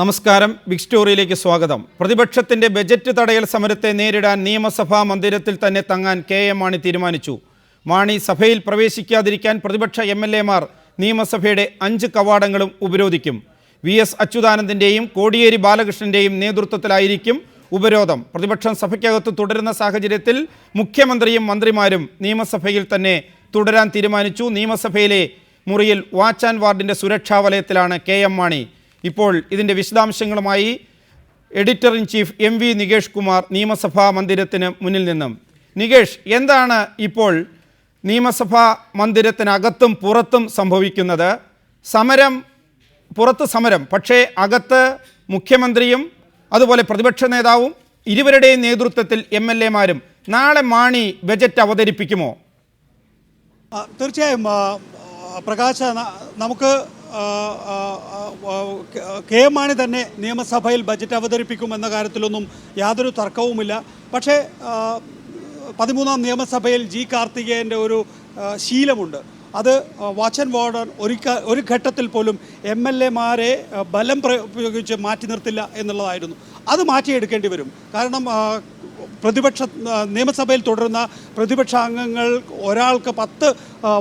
നമസ്കാരം. ബിഗ് സ്റ്റോറിയിലേക്ക് സ്വാഗതം. പ്രതിപക്ഷത്തിന്റെ ബജറ്റ് തടയൽ സമരത്തെ നേരിടാൻ നിയമസഭാ മന്ദിരത്തിൽ തന്നെ തങ്ങാൻ കെ.എം. മാണി തീരുമാനിച്ചു. മാണി സഭയിൽ പ്രവേശിക്കാതിരിക്കാൻ പ്രതിപക്ഷ എം.എൽ.എമാർ നിയമസഭയുടെ 5 കവാടങ്ങളും ഉപരോധിക്കും. വി.എസ്. അച്യുതാനന്ദന്റെയും കോടിയേരി ബാലകൃഷ്ണന്റെയും നേതൃത്വത്തിലായിരിക്കും ഉപരോധം. പ്രതിപക്ഷം സഭയ്ക്കകത്ത് തുടരുന്ന സാഹചര്യത്തിൽ മുഖ്യമന്ത്രിയും മന്ത്രിമാരും നിയമസഭയിൽ തന്നെ തുടരാൻ തീരുമാനിച്ചു. നിയമസഭയിലെ മുറിയിൽ വാച്ച് ആൻഡ് വാർഡിന്റെ സുരക്ഷാ വലയത്തിലാണ് കെ.എം. മാണി. ഇപ്പോൾ ഇതിൻ്റെ വിശദാംശങ്ങളുമായി editor in chief MV. Nikesh Kumar നിയമസഭാ മന്ദിരത്തിന് മുന്നിൽ നിന്നും. നികേഷ്, എന്താണ് ഇപ്പോൾ നിയമസഭാ മന്ദിരത്തിനകത്തും പുറത്തും സംഭവിക്കുന്നത്? പുറത്ത് സമരം, പക്ഷേ അകത്ത് മുഖ്യമന്ത്രിയും അതുപോലെ പ്രതിപക്ഷ നേതാവും ഇരുവരുടെയും നേതൃത്വത്തിൽ എം.എൽ.എമാരും. നാളെ മാണി ബജറ്റ് അവതരിപ്പിക്കുമോ? തീർച്ചയായും പ്രകാശ്, നമുക്ക് കെ.എം. മാണി തന്നെ നിയമസഭയിൽ ബജറ്റ് അവതരിപ്പിക്കുമെന്ന കാര്യത്തിലൊന്നും യാതൊരു തർക്കവുമില്ല. പക്ഷേ 13ാം നിയമസഭയിൽ ജി കാർത്തികേയൻ്റെ ഒരു ശീലമുണ്ട്. അത് വാച്ച് ആൻഡ് വാർഡ് ഒരു ഘട്ടത്തിൽ പോലും എം.എൽ.എമാരെ ബലം പ്രയോഗിച്ച് മാറ്റി നിർത്തില്ല എന്നുള്ളതായിരുന്നു. അത് മാറ്റിയെടുക്കേണ്ടി വരും. കാരണം നിയമസഭയിൽ തുടരുന്ന പ്രതിപക്ഷ അംഗങ്ങൾ ഒരാൾക്ക് 10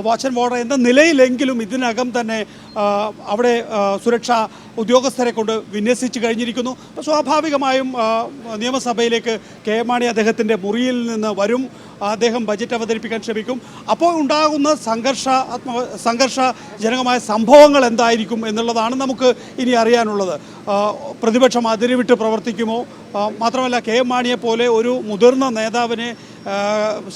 വാച്ച് ആൻഡ് വാർഡ് എന്ന നിലയിലെങ്കിലും ഇതിനകം തന്നെ അവിടെ സുരക്ഷാ ഉദ്യോഗസ്ഥരെ കൊണ്ട് വിന്യസിച്ച് കഴിഞ്ഞിരിക്കുന്നു. സ്വാഭാവികമായും നിയമസഭയിലേക്ക് കെ.എം. മാണി അദ്ദേഹത്തിൻ്റെ മുറിയിൽ നിന്ന് വരും. അദ്ദേഹം ബജറ്റ് അവതരിപ്പിക്കാൻ ശ്രമിക്കും. അപ്പോൾ ഉണ്ടാകുന്ന സംഘർഷജനകമായ സംഭവങ്ങൾ എന്തായിരിക്കും എന്നുള്ളതാണ് നമുക്ക് ഇനി അറിയാനുള്ളത്. പ്രതിപക്ഷം അതിരുവിട്ട് പ്രവർത്തിക്കുമോ? മാത്രമല്ല, കെ.എം. മാണിയെ പോലെ ഒരു മുതിർന്ന നേതാവിനെ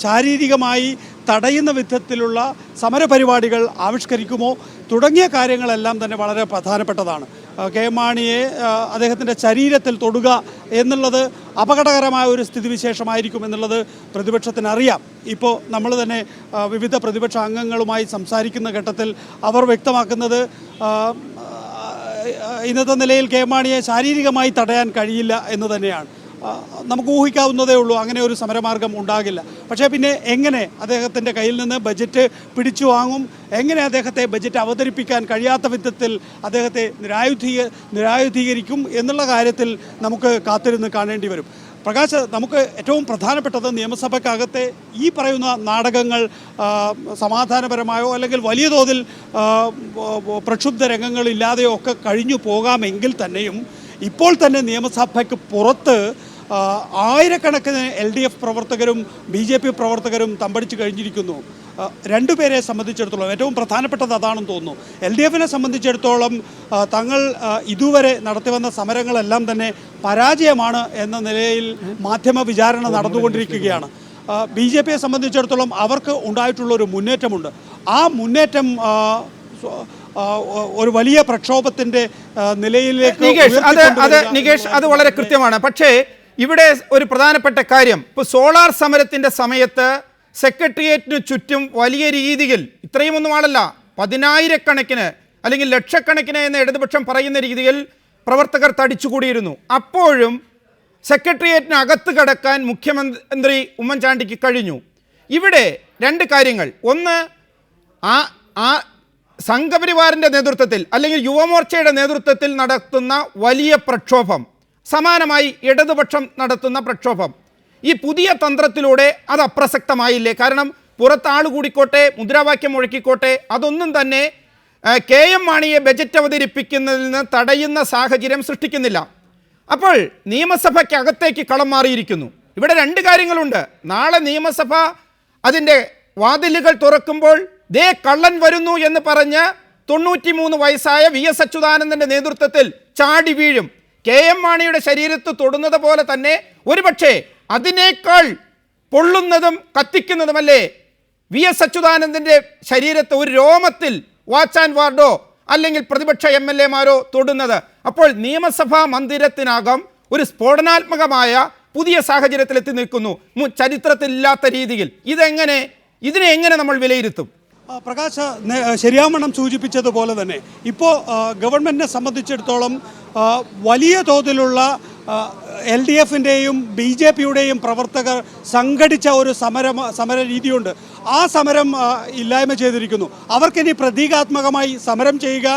ശാരീരികമായി തടയുന്ന വിധത്തിലുള്ള സമരപരിപാടികൾ ആവിഷ്കരിക്കുമോ തുടങ്ങിയ കാര്യങ്ങളെല്ലാം തന്നെ വളരെ പ്രധാനപ്പെട്ടതാണ്. കെ.എം. മാണിയെ അദ്ദേഹത്തിൻ്റെ ശരീരത്തിൽ തൊടുക എന്നുള്ളത് അപകടകരമായ ഒരു സ്ഥിതിവിശേഷമായിരിക്കും എന്നുള്ളത് പ്രതിപക്ഷത്തിനറിയാം. ഇപ്പോൾ നമ്മൾ തന്നെ വിവിധ പ്രതിപക്ഷ അംഗങ്ങളുമായി സംസാരിക്കുന്ന ഘട്ടത്തിൽ അവർ വ്യക്തമാക്കുന്നത് ഇന്നത്തെ നിലയിൽ കെ.എം. മാണിയെ ശാരീരികമായി തടയാൻ കഴിയില്ല എന്ന് തന്നെയാണ്. നമുക്ക് ഊഹിക്കാവുന്നതേ ഉള്ളൂ, അങ്ങനെ ഒരു സമരമാർഗം ഉണ്ടാകില്ല. പക്ഷേ പിന്നെ എങ്ങനെ അദ്ദേഹത്തിൻ്റെ കയ്യിൽ നിന്ന് ബജറ്റ് പിടിച്ചു വാങ്ങും, എങ്ങനെ അദ്ദേഹത്തെ ബജറ്റ് അവതരിപ്പിക്കാൻ കഴിയാത്ത വിധത്തിൽ അദ്ദേഹത്തെ നിരായുധീകരിക്കും എന്നുള്ള കാര്യത്തിൽ നമുക്ക് കാത്തിരുന്ന് കാണേണ്ടി വരും. പ്രകാശ്, നമുക്ക് ഏറ്റവും പ്രധാനപ്പെട്ടത് നിയമസഭയ്ക്കകത്തെ ഈ പറയുന്ന നാടകങ്ങൾ സമാധാനപരമായോ അല്ലെങ്കിൽ വലിയ തോതിൽ പ്രക്ഷുബ്ധ രംഗങ്ങളില്ലാതെയോ ഒക്കെ കഴിഞ്ഞു പോകാമെങ്കിൽ തന്നെയും ഇപ്പോൾ തന്നെ നിയമസഭയ്ക്ക് പുറത്ത് ആയിരക്കണക്കിന് LDF പ്രവർത്തകരും BJP പ്രവർത്തകരും തമ്പടിച്ച് കഴിഞ്ഞിരിക്കുന്നു. രണ്ടുപേരെ സംബന്ധിച്ചിടത്തോളം ഏറ്റവും പ്രധാനപ്പെട്ടത് അതാണെന്ന് തോന്നുന്നു. LDFനെ സംബന്ധിച്ചിടത്തോളം തങ്ങൾ ഇതുവരെ നടത്തിവന്ന സമരങ്ങളെല്ലാം തന്നെ പരാജയമാണ് എന്ന നിലയിൽ മാധ്യമ വിചാരണ നടന്നുകൊണ്ടിരിക്കുകയാണ്. BJPയെ സംബന്ധിച്ചിടത്തോളം അവർക്ക് ഉണ്ടായിട്ടുള്ളൊരു മുന്നേറ്റമുണ്ട്. ആ മുന്നേറ്റം ഒരു വലിയ പ്രക്ഷോഭത്തിൻ്റെ നിലയിലേക്ക് നികേഷ്, അത് വളരെ കൃത്യമാണ്. പക്ഷേ ഇവിടെ ഒരു പ്രധാനപ്പെട്ട കാര്യം, ഇപ്പോൾ സോളാർ സമരത്തിൻ്റെ സമയത്ത് സെക്രട്ടേറിയറ്റിന് ചുറ്റും വലിയ രീതിയിൽ, ഇത്രയുമൊന്നും ആളല്ല, 10,000-കണക്കിന് അല്ലെങ്കിൽ ലക്ഷക്കണക്കിന് എന്ന് ഇടതുപക്ഷം പറയുന്ന രീതിയിൽ പ്രവർത്തകർ തടിച്ചുകൂടിയിരുന്നു. അപ്പോഴും സെക്രട്ടേറിയറ്റിന് അകത്ത് കടക്കാൻ മുഖ്യമന്ത്രി ഉമ്മൻചാണ്ടിക്ക് കഴിഞ്ഞു. ഇവിടെ 2 കാര്യങ്ങൾ. ഒന്ന്, ആ സംഘപരിവാറിൻ്റെ നേതൃത്വത്തിൽ അല്ലെങ്കിൽ യുവമോർച്ചയുടെ നേതൃത്വത്തിൽ നടത്തുന്ന വലിയ പ്രക്ഷോഭം, സമാനമായി ഇടതുപക്ഷം നടത്തുന്ന പ്രക്ഷോഭം, ഈ പുതിയ തന്ത്രത്തിലൂടെ അത് അപ്രസക്തമായില്ലേ? കാരണം പുറത്ത് ആൾ കൂടിക്കോട്ടെ, മുദ്രാവാക്യം മുഴക്കിക്കോട്ടെ, അതൊന്നും തന്നെ കെ.എം. മാണിയെ ബജറ്റ് അവതരിപ്പിക്കുന്നതിൽ നിന്ന് തടയുന്ന സാഹചര്യം സൃഷ്ടിക്കുന്നില്ല. അപ്പോൾ നിയമസഭയ്ക്കകത്തേക്ക് കളം മാറിയിരിക്കുന്നു. ഇവിടെ 2 കാര്യങ്ങളുണ്ട്. നാളെ നിയമസഭ അതിൻ്റെ വാതിലുകൾ തുറക്കുമ്പോൾ ദേ കള്ളൻ വരുന്നു എന്ന് പറഞ്ഞ് 93 വയസ്സായ വി.എസ്. അച്യുതാനന്ദൻ്റെ നേതൃത്വത്തിൽ ചാടി വീഴും. കെ.എം. മാണിയുടെ ശരീരത്ത് തൊടുന്നത് പോലെ തന്നെ ഒരുപക്ഷെ അതിനേക്കാൾ പൊള്ളുന്നതും കത്തിക്കുന്നതുമല്ലേ വി.എസ്. അച്യുതാനന്ദൻ്റെ ശരീരത്ത് ഒരു രോമത്തിൽ വാച്ച് ആൻഡ് വാർഡോ അല്ലെങ്കിൽ പ്രതിപക്ഷ എം.എൽ.എമാരോ തൊടുന്നത്? അപ്പോൾ നിയമസഭാ മന്ദിരത്തിനകം ഒരു സ്ഫോടനാത്മകമായ പുതിയ സാഹചര്യത്തിലെത്തി നിൽക്കുന്നു, ചരിത്രത്തിലില്ലാത്ത രീതിയിൽ. ഇതിനെ എങ്ങനെ നമ്മൾ വിലയിരുത്തും? പ്രകാശ് ശരിയാവണ്ണം സൂചിപ്പിച്ചതുപോലെ തന്നെ ഇപ്പോൾ ഗവൺമെൻറ്റിനെ സംബന്ധിച്ചിടത്തോളം വലിയ തോതിലുള്ള LDFിൻ്റെയും BJPയുടെയും പ്രവർത്തകർ സംഘടിച്ച ഒരു സമര രീതിയുണ്ട്. ആ സമരം ഇല്ലായ്മ ചെയ്തിരിക്കുന്നു. അവർക്കിനി പ്രതീകാത്മകമായി സമരം ചെയ്യുക,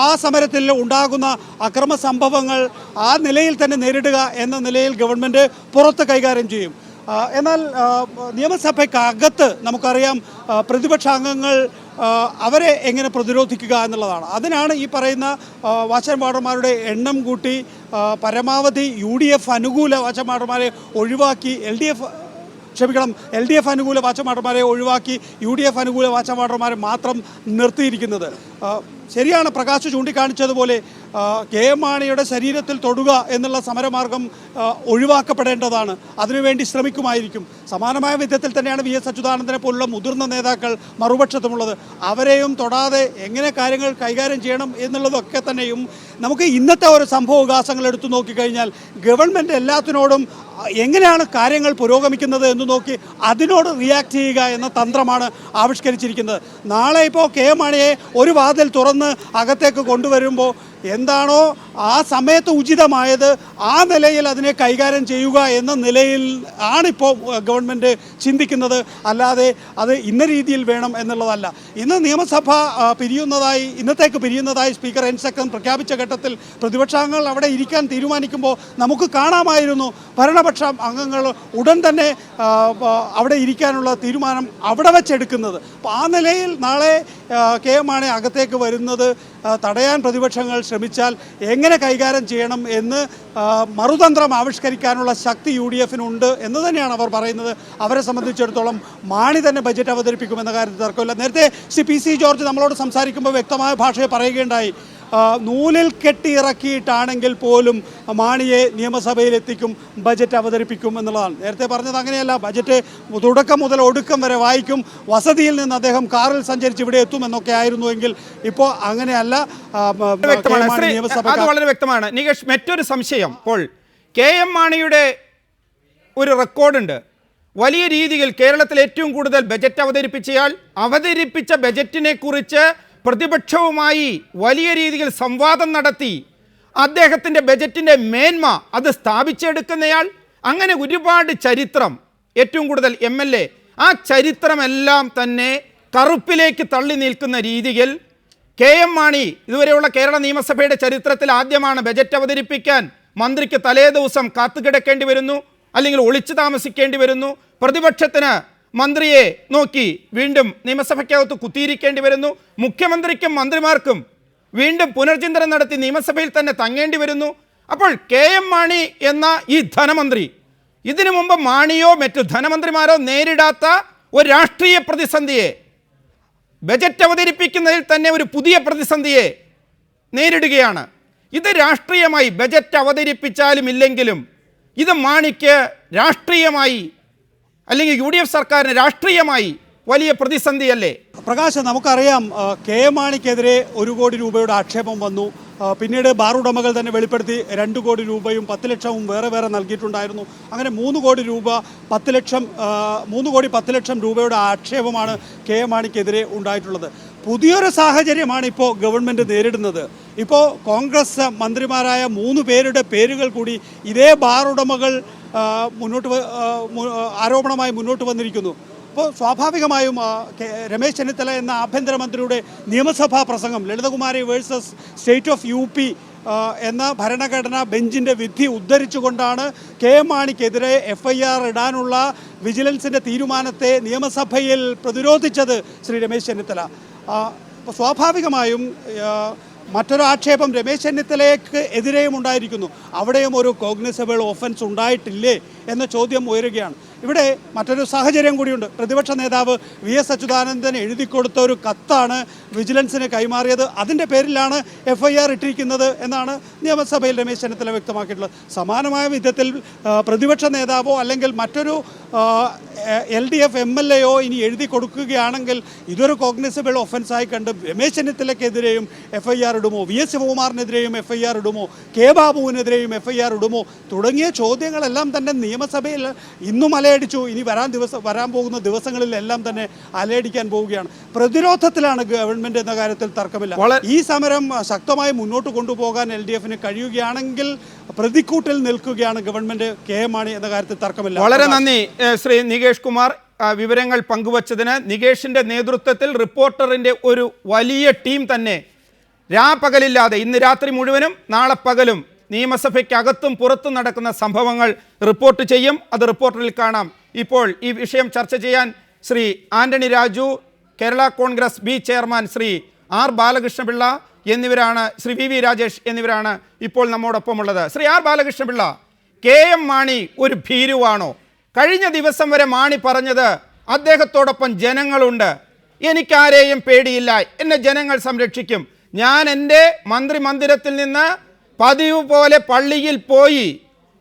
ആ സമരത്തിൽ ഉണ്ടാകുന്ന അക്രമ സംഭവങ്ങൾ ആ നിലയിൽ തന്നെ നേരിടുക എന്ന നിലയിൽ ഗവൺമെൻറ് പുറത്ത് കൈകാര്യം ചെയ്യും. എന്നാൽ നിയമസഭയ്ക്കകത്ത് നമുക്കറിയാം പ്രതിപക്ഷാംഗങ്ങൾ അവരെ എങ്ങനെ പ്രതിരോധിക്കുക എന്നുള്ളതാണ്. അതിനാണ് ഈ പറയുന്ന വാച്ചർമാർമാരുടെ എണ്ണം കൂട്ടി പരമാവധി UDF അനുകൂല വാച്ചർമാർമാരെ ഒഴിവാക്കി LDF അനുകൂല വാച്ചർമാർമാരെ ഒഴിവാക്കി UDF അനുകൂല വാച്ചർമാർമാരെ മാത്രം നിർത്തിയിരിക്കുന്നത്. ശരിയാണ് പ്രകാശ് ചൂണ്ടിക്കാണിച്ചതുപോലെ KM മാണിയുടെ ശരീരത്തിൽ തൊടുക എന്നുള്ള സമരമാർഗം ഒഴിവാക്കപ്പെടേണ്ടതാണ്. അതിനുവേണ്ടി ശ്രമിക്കുമായിരിക്കും. സമാനമായ വിധത്തിൽ തന്നെയാണ് VS അച്യുതാനന്ദനെ പോലുള്ള മുതിർന്ന നേതാക്കൾ മറുപക്ഷത്തുമുള്ളത്. അവരെയും തൊടാതെ എങ്ങനെ കാര്യങ്ങൾ കൈകാര്യം ചെയ്യണം എന്നുള്ളതൊക്കെ തന്നെയും നമുക്ക് ഇന്നത്തെ ഒരു സംഭവവികാസങ്ങൾ എടുത്തു നോക്കിക്കഴിഞ്ഞാൽ ഗവൺമെൻറ് എല്ലാത്തിനോടും എങ്ങനെയാണ് കാര്യങ്ങൾ പുരോഗമിക്കുന്നത് എന്ന് നോക്കി അതിനോട് റിയാക്ട് ചെയ്യുക എന്ന തന്ത്രമാണ് ആവിഷ്കരിച്ചിരിക്കുന്നത്. നാളെ ഇപ്പോൾ KM മാണിയെ ഒരു വാതിൽ തുറന്ന് അകത്തേക്ക് കൊണ്ടുവരുമ്പോൾ എന്താണോ ആ സമയത്ത് ഉചിതമായത് ആ നിലയിൽ അതിനെ കൈകാര്യം ചെയ്യുക എന്ന നിലയിൽ ആണിപ്പോൾ ഗവൺമെൻറ് ചിന്തിക്കുന്നത്. അല്ലാതെ അത് ഇന്ന രീതിയിൽ വേണം എന്നുള്ളതല്ല. ഇന്ന് നിയമസഭ ഇന്നത്തേക്ക് പിരിയുന്നതായി സ്പീക്കർ N സെക്കൻഡ് പ്രഖ്യാപിച്ച ഘട്ടത്തിൽ പ്രതിപക്ഷാംഗങ്ങൾ അവിടെ ഇരിക്കാൻ തീരുമാനിക്കുമ്പോൾ നമുക്ക് കാണാമായിരുന്നു ഭരണപക്ഷ അംഗങ്ങൾ ഉടൻ തന്നെ അവിടെ ഇരിക്കാനുള്ള തീരുമാനം അവിടെ വെച്ചെടുക്കുന്നത്. അപ്പോൾ ആ നിലയിൽ നാളെ KM മാണി അകത്തേക്ക് വരുന്നത് തടയാൻ പ്രതിപക്ഷങ്ങൾ ശ്രമിച്ചാൽ എങ്ങനെ കൈകാര്യം ചെയ്യണം എന്ന് മറുതന്ത്രം ആവിഷ്കരിക്കാനുള്ള ശക്തി UDF-നുണ്ട് എന്ന് തന്നെയാണ് അവർ പറയുന്നത്. അവരെ സംബന്ധിച്ചിടത്തോളം മാണി തന്നെ ബജറ്റ് അവതരിപ്പിക്കുമെന്ന കാര്യത്തിൽ തർക്കമില്ല. നേരത്തെ PC ജോർജ് നമ്മളോട് സംസാരിക്കുമ്പോൾ വ്യക്തമായ ഭാഷയെ പറയുകയുണ്ടായി, നൂലിൽ കെട്ടിയിറക്കിയിട്ടാണെങ്കിൽ പോലും മാണിയെ നിയമസഭയിലെത്തിക്കും, ബജറ്റ് അവതരിപ്പിക്കും എന്നുള്ളതാണ്. നേരത്തെ പറഞ്ഞത് അങ്ങനെയല്ല. ബജറ്റ് തുടക്കം മുതൽ ഒടുക്കം വരെ വായിക്കും, വസതിയിൽ നിന്ന് അദ്ദേഹം കാറിൽ സഞ്ചരിച്ച് ഇവിടെ എത്തുമെന്നൊക്കെ ആയിരുന്നുവെങ്കിൽ ഇപ്പോൾ അങ്ങനെയല്ല. അത് വളരെ വ്യക്തമാണ്. നികേഷ്, മറ്റൊരു സംശയം, ഇപ്പോൾ KM മാണിയുടെ ഒരു റെക്കോർഡുണ്ട്. വലിയ രീതിയിൽ കേരളത്തിൽ ഏറ്റവും കൂടുതൽ ബജറ്റ് അവതരിപ്പിച്ച ബജറ്റിനെ കുറിച്ച് പ്രതിപക്ഷവുമായി വലിയ രീതിയിൽ സംവാദം നടത്തി അദ്ദേഹത്തിൻ്റെ ബജറ്റിൻ്റെ മേന്മ അത് സ്ഥാപിച്ചെടുക്കുന്നയാൾ. അങ്ങനെ ഒരുപാട് ചരിത്രം, ഏറ്റവും കൂടുതൽ MLA, ആ ചരിത്രമെല്ലാം തന്നെ കറുപ്പിലേക്ക് തള്ളി നിൽക്കുന്ന രീതിയിൽ KM മാണി ഇതുവരെയുള്ള കേരള നിയമസഭയുടെ ചരിത്രത്തിൽ ആദ്യമാണ് ബജറ്റ് അവതരിപ്പിക്കാൻ മന്ത്രിക്ക് തലേ ദിവസം കാത്തുകിടക്കേണ്ടി വരുന്നു, അല്ലെങ്കിൽ ഒളിച്ചു താമസിക്കേണ്ടി വരുന്നു. പ്രതിപക്ഷത്തിന് മന്ത്രിയെ നോക്കി വീണ്ടും നിയമസഭയ്ക്കകത്ത് കുത്തിയിരിക്കേണ്ടി വരുന്നു. മുഖ്യമന്ത്രിക്കും മന്ത്രിമാർക്കും വീണ്ടും പുനർചിന്തനം നടത്തി നിയമസഭയിൽ തന്നെ തങ്ങേണ്ടി വരുന്നു. അപ്പോൾ KM മാണി എന്ന ഈ ധനമന്ത്രി ഇതിനു മുമ്പ് മാണിയോ മറ്റു ധനമന്ത്രിമാരോ നേരിടാത്ത ഒരു രാഷ്ട്രീയ പ്രതിസന്ധിയെ, ബജറ്റ് അവതരിപ്പിക്കുന്നതിൽ തന്നെ ഒരു പുതിയ പ്രതിസന്ധിയെ നേരിടുകയാണ്. ഇത് രാഷ്ട്രീയമായി ബജറ്റ് അവതരിപ്പിച്ചാലും ഇല്ലെങ്കിലും ഇത് മാണിക്ക് രാഷ്ട്രീയമായി, അല്ലെങ്കിൽ UDF സർക്കാരിന് രാഷ്ട്രീയമായി വലിയ പ്രതിസന്ധിയല്ലേ? പ്രകാശ്, നമുക്കറിയാം KM മാണിക്കെതിരെ 1 കോടി രൂപയുടെ ആക്ഷേപം വന്നു. പിന്നീട് ബാർ ഉടമകൾ തന്നെ വെളിപ്പെടുത്തി 2 കോടി രൂപയും 10 ലക്ഷവും വേറെ നൽകിയിട്ടുണ്ടായിരുന്നു. അങ്ങനെ 3 കോടി രൂപ 10 ലക്ഷം 3 കോടി 10 ലക്ഷം രൂപയുടെ ആക്ഷേപമാണ് KM മാണിക്കെതിരെ ഉണ്ടായിട്ടുള്ളത്. പുതിയൊരു സാഹചര്യമാണ് ഇപ്പോൾ ഗവൺമെൻറ് നേരിടുന്നത്. ഇപ്പോൾ കോൺഗ്രസ് മന്ത്രിമാരായ 3 പേരുടെ പേരുകൾ കൂടി ഇതേ ബാർ ഉടമകൾ ആരോപണമായി മുന്നോട്ട് വന്നിരിക്കുന്നു. അപ്പോൾ സ്വാഭാവികമായും രമേശ് ചെന്നിത്തല എന്ന ആഭ്യന്തരമന്ത്രിയുടെ നിയമസഭാ പ്രസംഗം Lalithakumari versus state of UP എന്ന ഭരണഘടനാ ബെഞ്ചിൻ്റെ വിധി ഉദ്ധരിച്ചുകൊണ്ടാണ് KM മാണിക്കെതിരെ FIR ഇടാനുള്ള വിജിലൻസിൻ്റെ തീരുമാനത്തെ നിയമസഭയിൽ പ്രതിരോധിച്ചത് ശ്രീ രമേശ് ചെന്നിത്തല. അപ്പോൾ സ്വാഭാവികമായും മറ്റൊരു ആക്ഷേപം രമേശ് ചെന്നിത്തലയ്ക്ക് എതിരെയും ഉണ്ടായിരിക്കുന്നു. അവിടെയും ഒരു കോഗ്നിസബിൾ ഓഫൻസ് ഉണ്ടായിട്ടില്ലേ എന്ന ചോദ്യം ഉയരുകയാണ്. ഇവിടെ മറ്റൊരു സാഹചര്യം കൂടിയുണ്ട്. പ്രതിപക്ഷ നേതാവ് VS അച്യുതാനന്ദൻ എഴുതി കൊടുത്ത ഒരു കത്താണ് വിജിലൻസിന് കൈമാറിയത്. അതിൻ്റെ പേരിലാണ് FIR ഇട്ടിരിക്കുന്നത് എന്നാണ് നിയമസഭയിൽ രമേശ് ചെന്നിത്തല വ്യക്തമാക്കിയിട്ടുള്ളത്. സമാനമായ വിധത്തിൽ പ്രതിപക്ഷ നേതാവോ അല്ലെങ്കിൽ മറ്റൊരു LDF MLAയോ ഇനി എഴുതി കൊടുക്കുകയാണെങ്കിൽ ഇതൊരു കോഗ്നിസബിൾ ഒഫൻസായി കണ്ട് Ramesh ചെന്നിത്തലയ്ക്കെതിരെയും FIR ഇടുമോ, VS ശിവകുമാറിനെതിരെയും FIR ഇടുമോ, K ബാബുവിനെതിരെയും FIR ഇടുമോ തുടങ്ങിയ ചോദ്യങ്ങളെല്ലാം തന്നെ നിയമസഭയിൽ ഇന്നും അലയടിച്ചു. ഇനി വരാൻ പോകുന്ന ദിവസങ്ങളിലെല്ലാം തന്നെ അലയടിക്കാൻ പോവുകയാണ്. പ്രതിരോധത്തിലാണ് ഗവൺമെൻറ് എന്ന കാര്യത്തിൽ തർക്കമില്ല. ഈ സമരം ശക്തമായി മുന്നോട്ട് കൊണ്ടുപോകാൻ LDF-ന് കഴിയുകയാണെങ്കിൽ പ്രതിക്കൂട്ടിൽ നിൽക്കുകയാണ് ഗവൺമെൻറ് KM മാണി എന്ന കാര്യത്തിൽ തർക്കമില്ല. വളരെ നന്ദി ശ്രീ നികേഷ് കുമാർ. വിവരങ്ങൾ പങ്കുവച്ചതിന്. നികേഷിൻ്റെ നേതൃത്വത്തിൽ റിപ്പോർട്ടറിൻ്റെ ഒരു വലിയ ടീം തന്നെ രാപ്പകലില്ലാതെ ഇന്ന് രാത്രി മുഴുവനും നാളെ പകലും നിയമസഭയ്ക്കകത്തും പുറത്തും നടക്കുന്ന സംഭവങ്ങൾ റിപ്പോർട്ട് ചെയ്യും. അത് റിപ്പോർട്ടറിൽ കാണാം. ഇപ്പോൾ ഈ വിഷയം ചർച്ച ചെയ്യാൻ Shri Antony Raju, Kerala Congress B chairman Shri R Balakrishna Pillai എന്നിവരാണ്, ശ്രീ വി രാജേഷ് എന്നിവരാണ് ഇപ്പോൾ നമ്മോടൊപ്പമുള്ളത്. ശ്രീ ആർ ബാലകൃഷ്ണപിള്ള, KM മാണി ഒരു ഭീരുവാണോ? കഴിഞ്ഞ ദിവസം വരെ മാണി പറഞ്ഞത് അദ്ദേഹത്തോടൊപ്പം ജനങ്ങളുണ്ട്, എനിക്കാരെയും പേടിയില്ല, എന്നെ ജനങ്ങൾ സംരക്ഷിക്കും, ഞാൻ എൻ്റെ മന്ത്രിമന്ദിരത്തിൽ നിന്ന് പതിവ് പോലെ പള്ളിയിൽ പോയി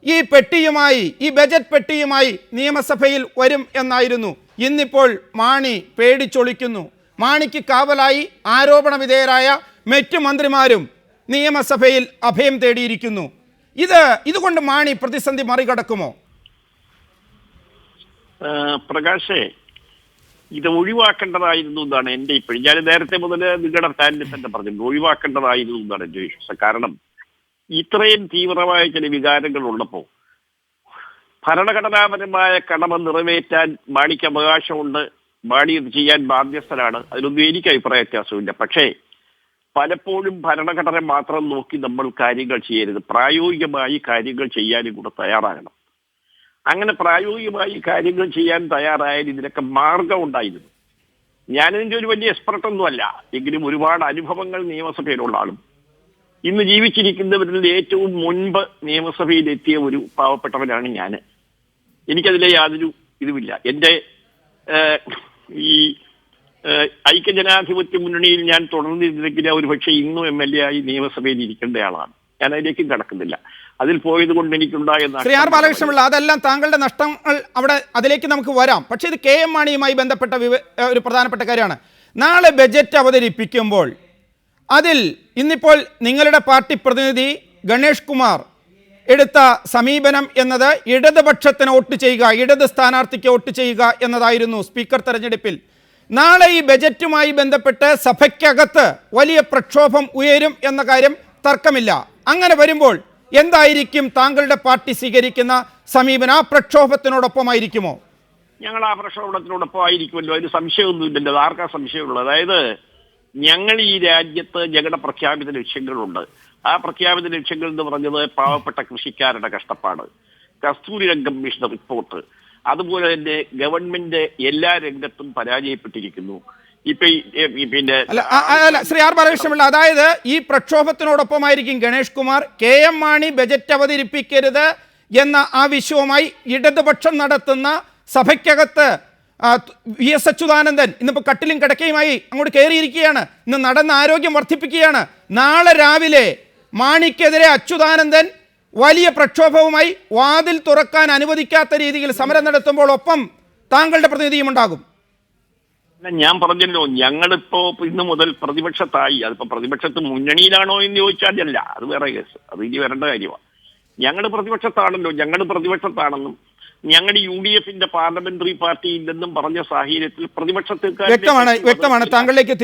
ഈ പെട്ടിയുമായി, ഈ ബജറ്റ് പെട്ടിയുമായി നിയമസഭയിൽ വരും എന്നായിരുന്നു. ഇന്നിപ്പോൾ മാണി പേടിച്ചൊളിക്കുന്നു. മാണിക്ക് കാവലായി ആരോപണ വിധേയരായ മറ്റു മന്ത്രിമാരും നിയമസഭയിൽ അഭയം തേടിയിരിക്കുന്നു. ഇതുകൊണ്ട് മാണി പ്രതിസന്ധി മറികടക്കുമോ? പ്രകാശേ, ഇത് ഒഴിവാക്കേണ്ടതായിരുന്നു എന്നാണ് എൻ്റെ ഇപ്പോഴും. ഞാൻ നേരത്തെ മുതൽ നിങ്ങളുടെ ചാനലിൽ തന്നെ പറഞ്ഞിട്ടുണ്ട്, ഒഴിവാക്കേണ്ടതായിരുന്നു എന്നാണ് എൻ്റെ വിശ്വാസം. കാരണം ഇത്രയും തീവ്രമായ ചില വികാരങ്ങൾ ഉള്ളപ്പോൾ ഭരണഘടനാപരമായ കടമ നിറവേറ്റാൻ മാണിക്ക് അവകാശമുണ്ട്, മാണി ഇത് ചെയ്യാൻ ബാധ്യസ്ഥനാണ്. അതിലൊന്നും എനിക്ക് അഭിപ്രായ വ്യത്യാസമില്ല. പക്ഷേ പലപ്പോഴും ഭരണഘടന മാത്രം നോക്കി നമ്മൾ കാര്യങ്ങൾ ചെയ്യരുത്, പ്രായോഗികമായി കാര്യങ്ങൾ ചെയ്യാനും കൂടെ തയ്യാറാകണം. അങ്ങനെ പ്രായോഗികമായി കാര്യങ്ങൾ ചെയ്യാൻ തയ്യാറായാൽ ഇതിനൊക്കെ മാർഗം ഉണ്ടായിരുന്നു. ഞാനിതിൻ്റെ ഒരു വലിയ എക്സ്പെർട്ടൊന്നുമല്ല, എങ്കിലും ഒരുപാട് അനുഭവങ്ങൾ നിയമസഭയിലുള്ള ആളും ഇന്ന് ജീവിച്ചിരിക്കുന്നവരിൽ ഏറ്റവും മുൻപ് നിയമസഭയിലെത്തിയ ഒരു പാവപ്പെട്ടവനാണ് ഞാൻ. എനിക്കതിലെ യാതൊരു ഇതുമില്ല. എൻ്റെ ഈ ഐക്യജനാധിപത്യ മുന്നണിയിൽ ഞാൻ തുടർന്നിരുന്നെങ്കിൽ ഒരുപക്ഷെ ഇന്നും MLA ആയി നിയമസഭയിൽ ഇരിക്കേണ്ട ആളാണ്. ഞാൻ അതിലേക്കും കടക്കുന്നില്ല. അതിൽ പോയത് കൊണ്ട് എനിക്കുണ്ടായ ശ്രീ ആർ ബാലകൃഷ്ണപിള്ള, അതെല്ലാം താങ്കളുടെ നഷ്ടങ്ങൾ, അവിടെ അതിലേക്ക് നമുക്ക് വരാം. പക്ഷേ ഇത് KM മാണിയുമായി ബന്ധപ്പെട്ട ഒരു പ്രധാനപ്പെട്ട കാര്യമാണ്. നാളെ ബജറ്റ് അവതരിപ്പിക്കുമ്പോൾ അതിൽ ഇന്നിപ്പോൾ നിങ്ങളുടെ പാർട്ടി പ്രതിനിധി ഗണേഷ് കുമാർ എടുത്ത സമീപനം എന്നത് ഇടതുപക്ഷത്തിന് വോട്ട് ചെയ്യുക, ഇടത് സ്ഥാനാർത്ഥിക്ക് വോട്ട് ചെയ്യുക എന്നതായിരുന്നു സ്പീക്കർ തെരഞ്ഞെടുപ്പിൽ. നാളെ ഈ ബജറ്റുമായി ബന്ധപ്പെട്ട് സഭയ്ക്കകത്ത് വലിയ പ്രക്ഷോഭം ഉയരും എന്ന കാര്യം തർക്കമില്ല. അങ്ങനെ വരുമ്പോൾ എന്തായിരിക്കും താങ്കളുടെ പാർട്ടി സ്വീകരിക്കുന്ന സമീപനം? ആ പ്രക്ഷോഭത്തിനോടൊപ്പമായിരിക്കുമോ? ഞങ്ങൾ ആ പ്രക്ഷോഭത്തിനോടൊപ്പം ആയിരിക്കുമല്ലോ, അതിന് സംശയമൊന്നുമില്ലല്ലോ. അത് ആർക്കാ സംശയമുള്ളത്? അതായത് ഞങ്ങൾ ഈ രാജ്യത്ത് ഞങ്ങളുടെ പ്രഖ്യാപിത ലക്ഷ്യങ്ങളുണ്ട്. ആ പ്രഖ്യാപിത ലക്ഷ്യങ്ങൾ എന്ന് പറഞ്ഞത് പാവപ്പെട്ട കൃഷിക്കാരുടെ കഷ്ടപ്പാട്, കസ്തൂരി രംഗം കമ്മീഷൻ റിപ്പോർട്ട്, അതുപോലെ തന്നെ ഗവൺമെന്റ് എല്ലാ രംഗത്തും പരാജയപ്പെട്ടിരിക്കുന്നു. പിന്നെ ശ്രീ ആർ ബാലകൃഷ്ണപിള്ള, അതായത് ഈ പ്രക്ഷോഭത്തിനോടൊപ്പമായിരിക്കും ഗണേഷ് കുമാർ. KM മാണി ബജറ്റ് അവതരിപ്പിക്കരുത് എന്ന ആവശ്യവുമായി ഇടതുപക്ഷം നടത്തുന്ന സഭയ്ക്കകത്ത് VS അച്യുതാനന്ദൻ ഇന്നിപ്പോൾ കട്ടിലും കിടക്കയുമായി അങ്ങോട്ട് കയറിയിരിക്കുകയാണ്. ഇന്ന് നടന്ന ആരോഗ്യം വർദ്ധിപ്പിക്കുകയാണ്. നാളെ രാവിലെ മാണിക്കെതിരെ അച്യുതാനന്ദൻ വലിയ പ്രക്ഷോഭവുമായി വാതിൽ തുറക്കാൻ അനുവദിക്കാത്ത രീതിയിൽ സമരം നടത്തുമ്പോൾ ഒപ്പം താങ്കളുടെ പ്രതിനിധിയും ഉണ്ടാകും. ഞാൻ പറഞ്ഞല്ലോ, ഞങ്ങളിപ്പോ ഇന്ന് മുതൽ പ്രതിപക്ഷത്തായി. അതിപ്പോ പ്രതിപക്ഷത്ത് മുന്നണിയിലാണോ എന്ന് ചോദിച്ചാൽ അല്ല, അത് വേറെ കേസ്, അത് ഇനി വരേണ്ട കാര്യമാണ്. ഞങ്ങൾ പ്രതിപക്ഷത്താണല്ലോ, ഞങ്ങൾ പ്രതിപക്ഷത്താണെന്നും ഞങ്ങൾ UDFന്റെ പാർലമെന്ററി പാർട്ടി ഇല്ലെന്നും പറഞ്ഞ സാഹചര്യത്തിൽ പ്രതിപക്ഷത്തിൽ വ്യക്തമാണ്. താങ്കളിലേക്ക്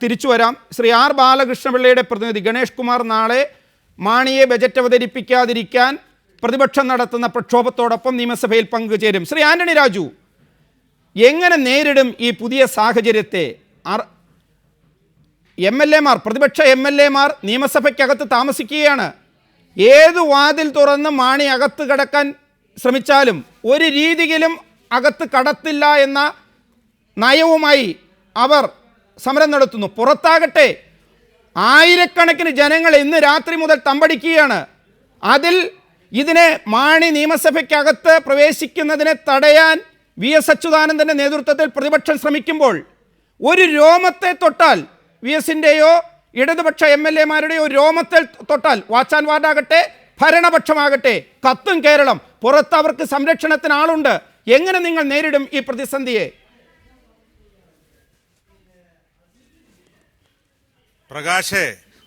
തിരിച്ചു വരാം. ശ്രീ ആർ ബാലകൃഷ്ണപിള്ളയുടെ പ്രതിനിധി ഗണേഷ് കുമാർ നാളെ മാണിയെ ബജറ്റ് അവതരിപ്പിക്കാതിരിക്കാൻ പ്രതിപക്ഷം നടത്തുന്ന പ്രക്ഷോഭത്തോടൊപ്പം നിയമസഭയിൽ പങ്കുചേരും. ശ്രീ ആന്റണി രാജു, എങ്ങനെ നേരിടും ഈ പുതിയ സാഹചര്യത്തെ? MLA മാർ, പ്രതിപക്ഷ MLA മാർ നിയമസഭയ്ക്കകത്ത് താമസിക്കുകയാണ്. ഏത് വാതിൽ തുറന്ന് മാണി അകത്ത് കടക്കാൻ ശ്രമിച്ചാലും ഒരു രീതിയിലും അകത്ത് കടത്തില്ല എന്ന നയവുമായി അവർ സമരം നടത്തുന്നു. പുറത്താകട്ടെ ആയിരക്കണക്കിന് ജനങ്ങൾ ഇന്ന് രാത്രി മുതൽ തമ്പടിക്കുകയാണ്. അതിൽ ഇതിനെ മാണി നിയമസഭയ്ക്കകത്ത് പ്രവേശിക്കുന്നതിനെ തടയാൻ VS അച്യുതാനന്ദൻ്റെ നേതൃത്വത്തിൽ പ്രതിപക്ഷം ശ്രമിക്കുമ്പോൾ ഒരു രോമത്തെ തൊട്ടാൽ, VSൻ്റെയോ ഇടതുപക്ഷ MLA മാരുടെയോ രോമത്തെ തൊട്ടാൽ, വാച്ച് ആൻഡ് വാർഡാകട്ടെ ഭരണപക്ഷമാകട്ടെ കത്തും കേരളം. പുറത്ത് അവർക്ക് സംരക്ഷണത്തിന് ആളുണ്ട്. എങ്ങനെ നിങ്ങൾ നേരിടും ഈ പ്രതിസന്ധിയെ? പ്രകാശേ,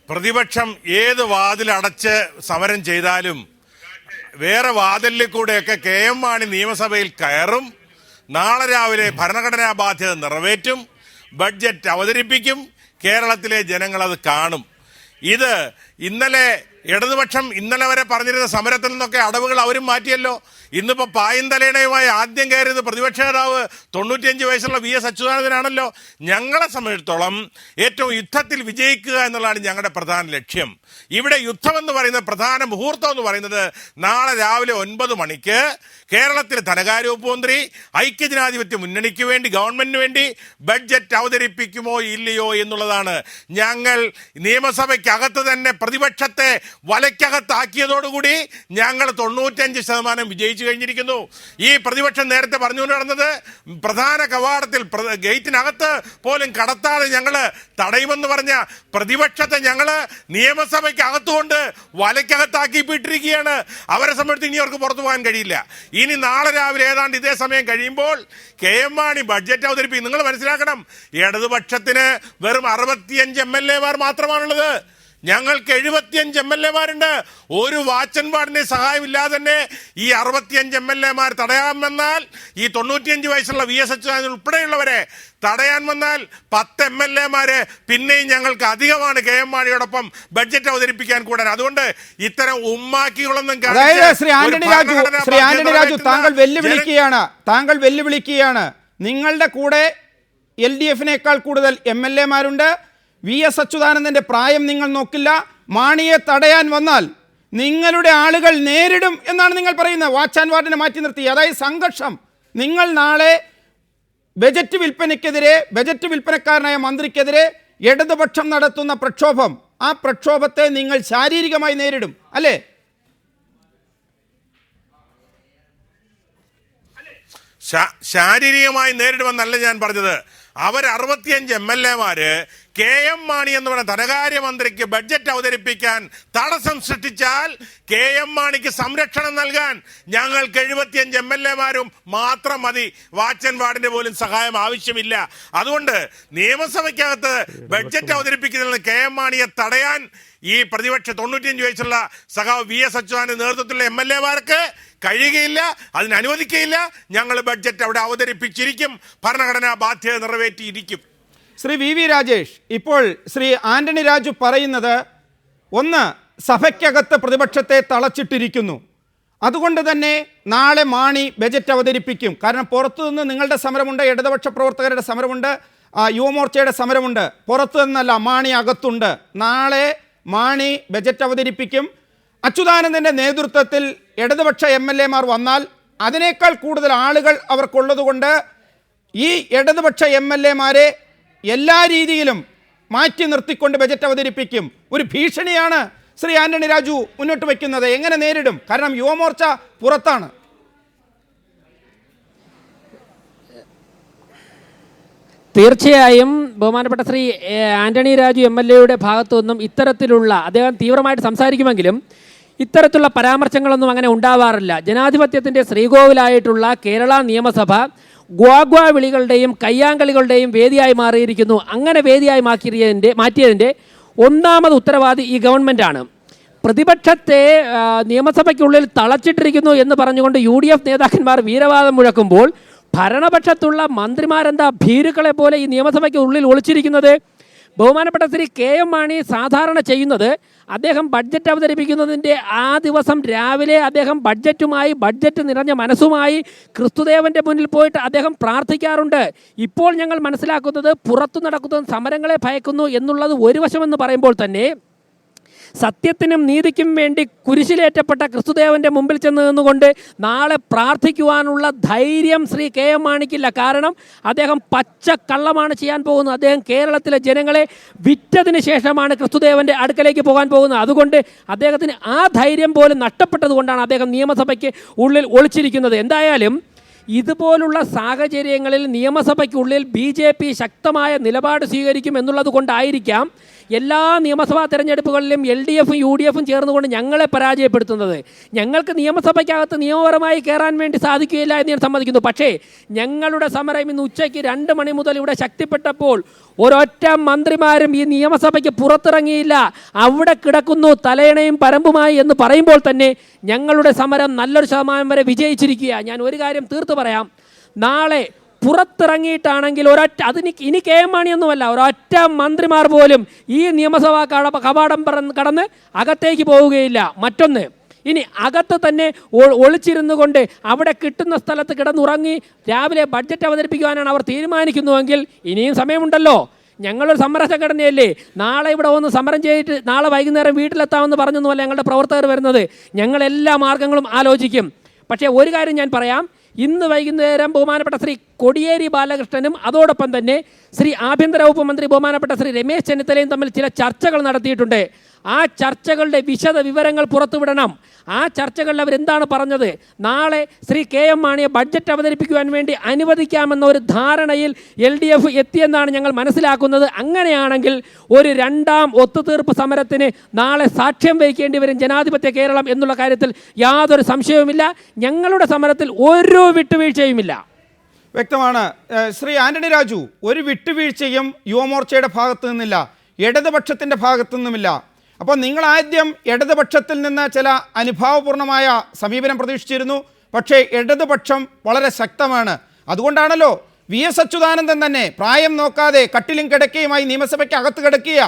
പ്രതിപക്ഷം ഏത് വാതിലടച്ച് സമരം ചെയ്താലും വേറെ വാതിലിൽ കൂടെയൊക്കെ KM മാണി നിയമസഭയിൽ കയറും. നാളെ രാവിലെ ഭരണഘടനാ ബാധ്യത നിറവേറ്റും, ബഡ്ജറ്റ് അവതരിപ്പിക്കും, കേരളത്തിലെ ജനങ്ങൾ അത് കാണും. ഇത് ഇന്നലെ ഇടതുപക്ഷം ഇന്നലെ വരെ പറഞ്ഞിരുന്ന സമരത്തിൽ നിന്നൊക്കെ അടവുകൾ അവരും മാറ്റിയല്ലോ. ഇന്നിപ്പോ പായും തലേണയുമായി ആദ്യം കയറിയത് പ്രതിപക്ഷ നേതാവ് 95 വയസ്സുള്ള VS അച്യുതാനന്ദനാണല്ലോ. ഞങ്ങളെ സംബന്ധിച്ചിടത്തോളം ഏറ്റവും യുദ്ധത്തിൽ വിജയിക്കുക എന്നുള്ളതാണ് ഞങ്ങളുടെ പ്രധാന ലക്ഷ്യം. ഇവിടെ യുദ്ധമെന്ന് പറയുന്ന പ്രധാന മുഹൂർത്തം എന്ന് പറയുന്നത് നാളെ രാവിലെ 9 മണിക്ക് കേരളത്തിലെ ധനകാര്യ വകുപ്പ് മന്ത്രി ഐക്യജനാധിപത്യ മുന്നണിക്ക് വേണ്ടി, ഗവൺമെന്റിന് വേണ്ടി ബഡ്ജറ്റ് അവതരിപ്പിക്കുമോ ഇല്ലയോ എന്നുള്ളതാണ്. ഞങ്ങൾ നിയമസഭയ്ക്കകത്ത് തന്നെ പ്രതിപക്ഷത്തെ വലയ്ക്കകത്താക്കിയതോടുകൂടി ഞങ്ങൾ 95% വിജയിച്ചു കഴിഞ്ഞിരിക്കുന്നു. ഈ പ്രതിപക്ഷം നേരത്തെ പറഞ്ഞുകൊണ്ട് നടന്നത് പ്രധാന കവാടത്തിൽ ഗേറ്റിനകത്ത് പോലും കടത്താതെ ഞങ്ങൾ തടയുമെന്ന് പറഞ്ഞ പ്രതിപക്ഷത്തെ ഞങ്ങൾ നിയമസഭയ്ക്ക് അകത്തുകൊണ്ട് വലയ്ക്കകത്താക്കിയിട്ടിരിക്കുകയാണ്. അവരെ സംബന്ധിച്ച് ഇനി അവർക്ക് പുറത്തു പോകാൻ കഴിയില്ല. ഇനി നാളെ രാവിലെ ഏതാണ്ട് ഇതേ സമയം കഴിയുമ്പോൾ KM മാണി ബഡ്ജറ്റ് അവതരിപ്പിക്കും. നിങ്ങൾ മനസ്സിലാക്കണം, ഇടതുപക്ഷത്തിന് വെറും 65 MLA മാത്രമാണുള്ളത്. ഞങ്ങൾക്ക് 75 MLA ഒരു വാച്ചൻ വാർഡിന്റെ സഹായമില്ലാതെ തന്നെ ഈ 65 MLA തടയാമെന്നാൽ ഈ 95 വയസ്സുള്ള VS അച്യുതാനന്ദൻ ഉൾപ്പെടെയുള്ളവരെ തടയാൻ വന്നാൽ 10 MLA പിന്നെയും ഞങ്ങൾക്ക് അധികമാണ് KM മാണിയോടൊപ്പം ബഡ്ജറ്റ് അവതരിപ്പിക്കാൻ കൂടാൻ. അതുകൊണ്ട് ഇത്തരം ഉമ്മാക്കികളൊന്നും ശ്രീ ആന്റണി രാജു താങ്കൾ വെല്ലുവിളിക്കുകയാണ്. നിങ്ങളുടെ കൂടെ LDF-നേക്കാൾ കൂടുതൽ MLA മാരുണ്ട്. VS അച്യുതാനന്ദന്റെ പ്രായം നിങ്ങൾ നോക്കില്ല. മാണിയെ തടയാൻ വന്നാൽ നിങ്ങളുടെ ആളുകൾ നേരിടും എന്നാണ് നിങ്ങൾ പറയുന്നത്. വാച്ച് ആൻഡ് വാർഡിനെ മാറ്റി നിർത്തി, അതായത് സംഘർഷം. നിങ്ങൾ നാളെ ബജറ്റ് വിൽപ്പനയ്ക്കെതിരെ, ബജറ്റ് വിൽപ്പനക്കാരനായ മന്ത്രിക്കെതിരെ ഇടതുപക്ഷം നടത്തുന്ന പ്രക്ഷോഭം, ആ പ്രക്ഷോഭത്തെ നിങ്ങൾ ശാരീരികമായി നേരിടും അല്ലേ? ശാരീരികമായി നേരിടുമെന്നല്ല ഞാൻ പറഞ്ഞത്. അവർ 65 MLA KM മാണി എന്ന് പറയുന്ന ധനകാര്യമന്ത്രിക്ക് ബഡ്ജറ്റ് അവതരിപ്പിക്കാൻ തടസ്സം സൃഷ്ടിച്ചാൽ KM മാണിക്ക് സംരക്ഷണം നൽകാൻ ഞങ്ങൾക്ക് 75 MLA മാത്രം മതി. വാച്ചൻ വാർഡിന്റെ പോലും സഹായം ആവശ്യമില്ല. അതുകൊണ്ട് നിയമസഭയ്ക്കകത്ത് ബഡ്ജറ്റ് അവതരിപ്പിക്കുന്നതിൽ KM മാണിയെ തടയാൻ ഈ പ്രതിപക്ഷ 95 വയസ്സുള്ള സഖാവ് VS അച്യുതാനന്ദന്റെ നേതൃത്വത്തിലുള്ള MLA കഴിയുകയില്ല, അതിനനുവദിക്കുകയില്ല. ഞങ്ങൾ ബഡ്ജറ്റ് അവിടെ അവതരിപ്പിച്ചിരിക്കും, ഭരണഘടനാ ബാധ്യത നിറവേറ്റിയിരിക്കും. ശ്രീ VV രാജേഷ്, ഇപ്പോൾ ശ്രീ ആന്റണി രാജു പറയുന്നത്, ഒന്ന്, സഭയ്ക്കകത്ത് പ്രതിപക്ഷത്തെ തളച്ചിട്ടിരിക്കുന്നു, അതുകൊണ്ട് തന്നെ നാളെ മാണി ബജറ്റ് അവതരിപ്പിക്കും. കാരണം പുറത്തുനിന്ന് നിങ്ങളുടെ സമരമുണ്ട്, ഇടതുപക്ഷ പ്രവർത്തകരുടെ സമരമുണ്ട്, യുവമോർച്ചയുടെ സമരമുണ്ട്. പുറത്തു നിന്നല്ല, മാണി അകത്തുണ്ട്. നാളെ മാണി ബജറ്റ് അവതരിപ്പിക്കും. അച്യുതാനന്ദൻ്റെ നേതൃത്വത്തിൽ ഇടതുപക്ഷ MLA വന്നാൽ അതിനേക്കാൾ കൂടുതൽ ആളുകൾ അവർക്കുള്ളതുകൊണ്ട് ഈ ഇടതുപക്ഷ MLA എല്ലാ രീതിയിലും മാറ്റി നിർത്തിക്കൊണ്ട് ബജറ്റ് അവതരിപ്പിക്കും. ഒരു ഭീഷണിയാണ് ശ്രീ ആന്റണി രാജു മുന്നോട്ട് വയ്ക്കുന്നത്. എങ്ങനെ നേരിടും? കാരണം യുവമോർച്ച പുറത്താണ്. തീർച്ചയായും ബഹുമാനപ്പെട്ട ശ്രീ ആന്റണി രാജു MLA ഭാഗത്തു നിന്നും ഇത്തരത്തിലുള്ള, അദ്ദേഹം തീവ്രമായിട്ട് സംസാരിക്കുമെങ്കിലും ഇത്തരത്തിലുള്ള പരാമർശങ്ങളൊന്നും അങ്ങനെ ഉണ്ടാവാറില്ല. ജനാധിപത്യത്തിൻ്റെ ശ്രീകോവിലായിട്ടുള്ള കേരള നിയമസഭ ഗ്വാഗ്വാ വിളികളുടെയും കയ്യാങ്കളികളുടെയും വേദിയായി മാറിയിരിക്കുന്നു. അങ്ങനെ വേദിയായി മാറ്റിയതിൻ്റെ ഒന്നാമത് ഉത്തരവാദി ഈ ഗവൺമെൻറ്റാണ്. പ്രതിപക്ഷത്തെ നിയമസഭയ്ക്കുള്ളിൽ തളച്ചിട്ടിരിക്കുന്നു എന്ന് പറഞ്ഞുകൊണ്ട് UDF നേതാക്കന്മാർ വീരവാദം മുഴക്കുമ്പോൾ ഭരണപക്ഷത്തുള്ള മന്ത്രിമാരെന്താ ഭീരുക്കളെ പോലെ ഈ നിയമസഭയ്ക്ക് ഉള്ളിൽ ഒളിച്ചിരിക്കുന്നത്? ബഹുമാനപ്പെട്ട ശ്രീ KM മാണി സാധാരണ ചെയ്യുന്നത്, അദ്ദേഹം ബഡ്ജറ്റ് അവതരിപ്പിക്കുന്നതിൻ്റെ ആ ദിവസം രാവിലെ അദ്ദേഹം ബഡ്ജറ്റ് നിറഞ്ഞ മനസ്സുമായി ക്രിസ്തുദേവൻ്റെ മുന്നിൽ പോയിട്ട് അദ്ദേഹം പ്രാർത്ഥിക്കാറുണ്ട്. ഇപ്പോൾ ഞങ്ങൾ മനസ്സിലാക്കുന്നത് പുറത്തു നടക്കുന്ന സമരങ്ങളെ ഭയക്കുന്നു എന്നുള്ളത് ഒരു വശമെന്ന് പറയുമ്പോൾ തന്നെ സത്യത്തിനും നീതിക്കും വേണ്ടി കുരിശിലേറ്റപ്പെട്ട ക്രിസ്തുദേവൻ്റെ മുമ്പിൽ ചെന്ന് നിന്നുകൊണ്ട് നാളെ പ്രാർത്ഥിക്കുവാനുള്ള ധൈര്യം ശ്രീ KM മാണിക്കില്ല. കാരണം അദ്ദേഹം പച്ചക്കള്ളമാണ് ചെയ്യാൻ പോകുന്നത്. അദ്ദേഹം കേരളത്തിലെ ജനങ്ങളെ വിറ്റതിന് ശേഷമാണ് ക്രിസ്തുദേവൻ്റെ അടുക്കലേക്ക് പോകാൻ പോകുന്നത്. അതുകൊണ്ട് അദ്ദേഹത്തിന് ആ ധൈര്യം പോലും നഷ്ടപ്പെട്ടത് കൊണ്ടാണ് അദ്ദേഹം നിയമസഭയ്ക്ക് ഉള്ളിൽ ഒളിച്ചിരിക്കുന്നത്. എന്തായാലും ഇതുപോലുള്ള സാഹചര്യങ്ങളിൽ നിയമസഭയ്ക്കുള്ളിൽ BJP ശക്തമായ നിലപാട് സ്വീകരിക്കും എന്നുള്ളത് കൊണ്ടായിരിക്കാം എല്ലാ നിയമസഭാ തെരഞ്ഞെടുപ്പുകളിലും LDF-ഉം UDF-ഉം ചേർന്നുകൊണ്ട് ഞങ്ങളെ പരാജയപ്പെടുത്തുന്നത്. ഞങ്ങൾക്ക് നിയമസഭയ്ക്കകത്ത് നിയമപരമായി കയറാൻ വേണ്ടി സാധിക്കുകയില്ല എന്ന് ഞാൻ സമ്മതിക്കുന്നു. പക്ഷേ ഞങ്ങളുടെ സമരം ഇന്ന് ഉച്ചയ്ക്ക് 2 മണി മുതൽ ഇവിടെ ശക്തിപ്പെട്ടപ്പോൾ ഒരൊറ്റ മന്ത്രിമാരും ഈ നിയമസഭയ്ക്ക് പുറത്തിറങ്ങിയില്ല. അവിടെ കിടക്കുന്നു തലയണയും പരമ്പുമായി എന്ന് പറയുമ്പോൾ തന്നെ ഞങ്ങളുടെ സമരം നല്ലൊരു ശതമാനം വരെ വിജയിച്ചിരിക്കുക. ഞാൻ ഒരു കാര്യം തീർത്തു പറയാം, നാളെ പുറത്തിറങ്ങിയിട്ടാണെങ്കിൽ ഇനി കെ എം മാണിയൊന്നുമല്ല, ഒരൊറ്റ മന്ത്രിമാർ പോലും ഈ നിയമസഭാ കവാടം കടന്ന് അകത്തേക്ക് പോവുകയില്ല. മറ്റൊന്ന്, ഇനി അകത്ത് തന്നെ ഒളിച്ചിരുന്നു കൊണ്ട് അവിടെ കിട്ടുന്ന സ്ഥലത്ത് കിടന്നുറങ്ങി രാവിലെ ബഡ്ജറ്റ് അവതരിപ്പിക്കുവാനാണ് അവർ തീരുമാനിക്കുന്നുവെങ്കിൽ ഇനിയും സമയമുണ്ടല്ലോ. ഞങ്ങളൊരു സമര സംഘടനയല്ലേ, നാളെ ഇവിടെ വന്ന് സമരം ചെയ്തിട്ട് നാളെ വൈകുന്നേരം വീട്ടിലെത്താമെന്ന് പറഞ്ഞൊന്നുമല്ല ഞങ്ങളുടെ പ്രവർത്തകർ വരുന്നത്. ഞങ്ങളെല്ലാ മാർഗങ്ങളും ആലോചിക്കും. പക്ഷേ ഒരു കാര്യം ഞാൻ പറയാം, ഇന്ന് വൈകുന്നേരം ബഹുമാനപ്പെട്ട ശ്രീ കോടിയേരി ബാലകൃഷ്ണനും അതോടൊപ്പം തന്നെ ശ്രീ ആഭ്യന്തര വകുപ്പ് മന്ത്രി ബഹുമാനപ്പെട്ട ശ്രീ രമേശ് ചെന്നിത്തലയും തമ്മിൽ ചില ചർച്ചകൾ നടത്തിയിട്ടുണ്ട്. ആ ചർച്ചകളുടെ വിശദ വിവരങ്ങൾ പുറത്തുവിടണം. ആ ചർച്ചകളിൽ അവരെന്താണ് പറഞ്ഞത്? നാളെ ശ്രീ കെ എം മാണിയെ ബഡ്ജറ്റ് അവതരിപ്പിക്കുവാൻ വേണ്ടി അനുവദിക്കാമെന്ന ഒരു ധാരണയിൽ LDF എത്തിയെന്നാണ് ഞങ്ങൾ മനസ്സിലാക്കുന്നത്. അങ്ങനെയാണെങ്കിൽ ഒരു രണ്ടാം ഒത്തുതീർപ്പ് സമരത്തിന് നാളെ സാക്ഷ്യം വഹിക്കേണ്ടി വരും ജനാധിപത്യ കേരളം എന്നുള്ള കാര്യത്തിൽ യാതൊരു സംശയവുമില്ല. ഞങ്ങളുടെ സമരത്തിൽ ഒരു വിട്ടുവീഴ്ചയുമില്ല. വ്യക്തമാണ്. ശ്രീ ആന്റണി രാജു, ഒരു വിട്ടുവീഴ്ചയും യുവമോർച്ചയുടെ ഭാഗത്തു നിന്നില്ല, ഇടതുപക്ഷത്തിൻ്റെ ഭാഗത്തു നിന്നുമില്ല. അപ്പോൾ നിങ്ങൾ ആദ്യം ഇടതുപക്ഷത്തിൽ നിന്ന് ചില അനുഭാവപൂർണമായ സമീപനം പ്രതീക്ഷിച്ചിരുന്നു. പക്ഷേ ഇടതുപക്ഷം വളരെ ശക്തമാണ്. അതുകൊണ്ടാണല്ലോ VS അച്യുതാനന്ദൻ തന്നെ പ്രായം നോക്കാതെ കട്ടിലും കിടക്കയുമായി നിയമസഭയ്ക്ക് അകത്ത് കിടക്കുക.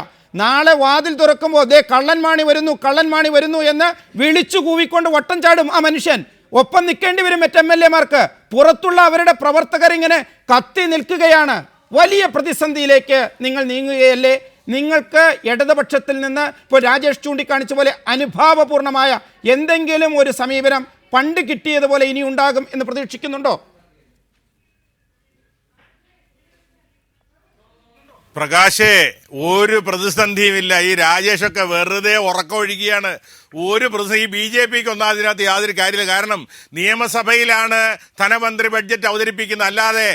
നാളെ വാതിൽ തുറക്കുമ്പോൾ ദേ കള്ളൻമാണി വരുന്നു, കള്ളൻമാണി വരുന്നു എന്ന് വിളിച്ചു കൂവിക്കൊണ്ട് വട്ടം ചാടും ആ മനുഷ്യൻ. ഒപ്പം നിൽക്കേണ്ടി വരും മറ്റ് MLA-മാർക്ക്. പുറത്തുള്ള അവരുടെ പ്രവർത്തകർ ഇങ്ങനെ കത്തി നിൽക്കുകയാണ്. വലിയ പ്രതിസന്ധിയിലേക്ക് നിങ്ങൾ നീങ്ങുകയല്ലേ? നിങ്ങൾക്ക് ഇടതുപക്ഷത്തിൽ നിന്ന് ഇപ്പോൾ രാജേഷ് ചൂണ്ടിക്കാണിച്ച പോലെ അനുഭാവപൂർണമായ എന്തെങ്കിലും ഒരു സമീപനം പണ്ട് കിട്ടിയതുപോലെ ഇനി ഉണ്ടാകും എന്ന് പ്രതീക്ഷിക്കുന്നുണ്ടോ? പ്രകാശേ, ഒരു പ്രതിസന്ധിയുമില്ല. ഈ രാജേഷൊക്കെ വെറുതെ ഉറക്കമൊഴുകിയാണ്. ഒരു പ്രതിസന്ധി BJPക്ക് ഒന്നും അതിനകത്ത് യാതൊരു കാര്യമില്ല. കാരണം നിയമസഭയിലാണ് ധനമന്ത്രി ബഡ്ജറ്റ് അവതരിപ്പിക്കുന്നത്, അല്ലാതെ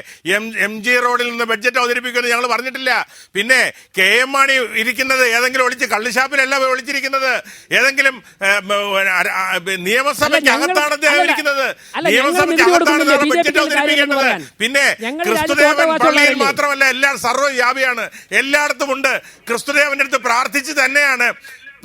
MG റോഡിൽ നിന്ന് ബഡ്ജറ്റ് അവതരിപ്പിക്കുമെന്ന് ഞങ്ങൾ പറഞ്ഞിട്ടില്ല. പിന്നെ KM മാണി ഇരിക്കുന്നത് ഏതെങ്കിലും കള്ളുഷാപ്പിലല്ല ഒളിച്ചിരിക്കുന്നത്, ഏതെങ്കിലും നിയമസഭയ്ക്ക് അകത്താണ് അദ്ദേഹം ഇരിക്കുന്നത്. നിയമസഭയ്ക്ക് അകത്താണ് ബഡ്ജറ്റ് അവതരിപ്പിക്കേണ്ടത്. പിന്നെ ക്രിസ്തുദേവൻ പള്ളിയിൽ മാത്രമല്ല, എല്ലാം സർവ്വവ്യാപിയാണ്, എല്ലായിടത്തും ഉണ്ട്. ക്രിസ്തുദേവന്റെ അടുത്ത്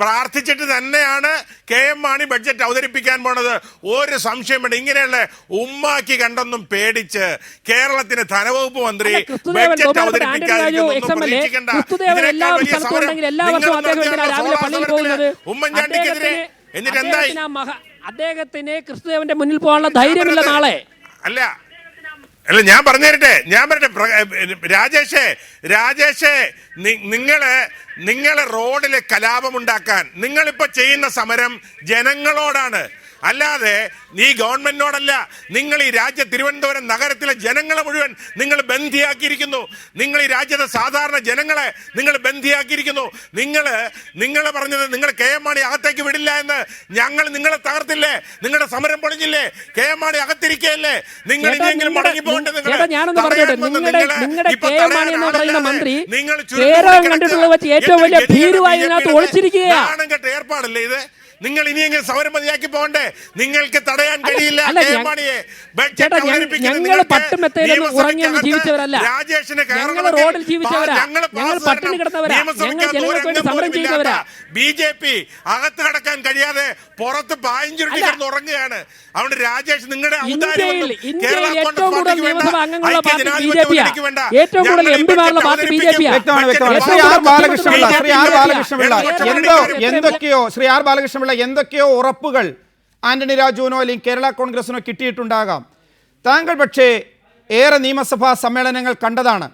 പ്രാർത്ഥിച്ചിട്ട് തന്നെയാണ് KM മാണി ബഡ്ജറ്റ് അവതരിപ്പിക്കാൻ പോണത്. ഒരു സംശയം വേണ്ട. ഇങ്ങനെയുള്ള ഉമ്മാക്കി കണ്ടൊന്നും പേടിച്ച് കേരളത്തിന് ധനവകുപ്പ് മന്ത്രി ബഡ്ജറ്റ് ഉമ്മൻചാണ്ടിക്കെതിരെ എന്നിട്ട് എന്തായി? അദ്ദേഹത്തിന് ക്രിസ്തുദേവന്റെ മുന്നിൽ പോകാനുള്ള ധൈര്യമില്ല നാളെ. അല്ല, ഞാൻ പറഞ്ഞുതരട്ടെ. രാജേഷേ, നിങ്ങള് റോഡില് കലാപമുണ്ടാക്കാൻ നിങ്ങളിപ്പോ ചെയ്യുന്ന സമരം ജനങ്ങളോടാണ്, അല്ലാതെ ഈ ഗവൺമെന്റിനോടല്ല. നിങ്ങൾ ഈ തിരുവനന്തപുരം നഗരത്തിലെ ജനങ്ങളെ മുഴുവൻ നിങ്ങൾ ബന്ധിയാക്കിയിരിക്കുന്നു. നിങ്ങൾ ഈ രാജ്യത്തെ സാധാരണ ജനങ്ങളെ നിങ്ങൾ ബന്ധിയാക്കിയിരിക്കുന്നു. നിങ്ങൾ പറഞ്ഞത് നിങ്ങൾ KM മാണി അകത്തേക്ക് വിടില്ല എന്ന്. ഞങ്ങൾ നിങ്ങളെ തകർത്തില്ലേ? നിങ്ങളുടെ സമരം പൊളിഞ്ഞില്ലേ? KM മാണി അകത്തിരിക്കയല്ലേ? നിങ്ങൾ ഇനിയെങ്കിലും മടങ്ങി പോകേണ്ടത്. ഏർപ്പാടല്ലേ ഇത്? നിങ്ങൾ ഇനിയെങ്കിലും സമരം മതിയാക്കി പോകണ്ടേ? നിങ്ങൾക്ക് തടയാൻ കഴിയില്ല. രാജേഷിന് BJP അകത്ത് കടക്കാൻ കഴിയാതെ പുറത്ത് പായഞ്ചുരുട്ടി കിടന്ന് ഉറങ്ങുകയാണ്. അതുകൊണ്ട് രാജേഷ്, നിങ്ങളുടെ ശ്രീ ആർ ബാലകൃഷ്ണപിള്ള എന്തൊക്കെയോ ഉറപ്പുകൾ ആന്റണി രാജുവിനോ അല്ലെങ്കിൽ കേരള കോൺഗ്രസിനോ കിട്ടിയിട്ടുണ്ടാകാം. താങ്കൾ പക്ഷേ ഏറെ നിയമസഭാ സമ്മേളനങ്ങൾ കണ്ടതാണ്.